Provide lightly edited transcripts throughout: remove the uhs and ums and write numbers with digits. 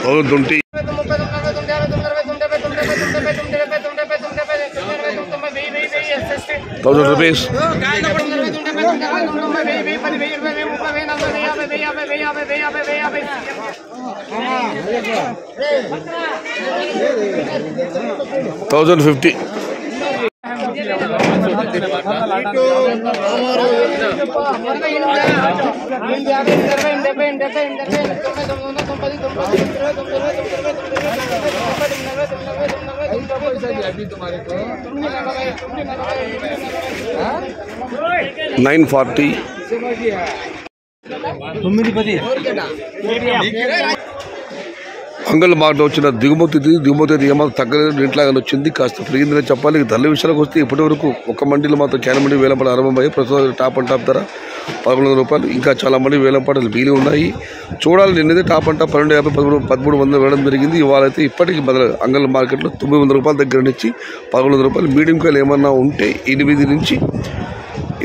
20 1000 rupees. 1050. $940. అంగల్ market వచ్చిన దిగుమతి ఏమాత్రం తగ్గలేదు, ఇంట్లాగానే వచ్చింది, కాస్త పెరిగిందని చెప్పాలి. ధరల విషయాలకు వస్తే ఇప్పటి వరకు ఒక మండీలో మాత్రం క్యాన్ మండి వేలంపాట ఆరంభమయ్యాయి. ప్రస్తుతం టాప్ అండ్ టాప్ ధర 1100 రూపాయలు. ఇంకా చాలా మంది వేలంపాటలు మిగిలి ఉన్నాయి. చూడాలి. నిన్నదే టాప్ అండ్ టాప్ 1250 1300 వేయడం జరిగింది. ఇవాళ అయితే ఇప్పటికీ అంగల్ మార్కెట్లో 900 రూపాయల దగ్గర నుంచి 1100 రూపాయలు. మీడియం కాయలు ఏమన్నా ఉంటే 8 నుంచి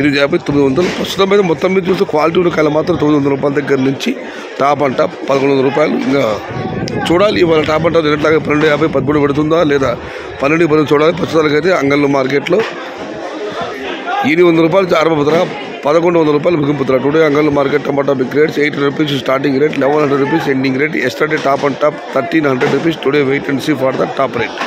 850 900. ప్రస్తుతం మీద మొత్తం మీద చూస్తే క్వాలిటీ ఉన్న కాయలు మాత్రం 900 రూపాయల దగ్గర నుంచి టాప్ అండ్ టాప్ 1100 రూపాయలు. ఇంకా చూడాలి ఇవాళ టాప్ అండ్ టాప్ ఎట్లాగా 1250 13 పెడుతుందా లేదా 12 10 చూడాలి. ప్రస్తుతానికి అయితే అంగళ్ళు మార్కెట్లో 800 రూపాయలు ఆరంభ ధర, 1100 రూపాయలు ముగింపు ధర. టుడే అంగళ్ళు మార్కెట్ టమాటా big rates 800 rupees starting rate, 1100 rupees ending rate. Yesterday top and top 1300 rupees. Today wait and see for the top rate.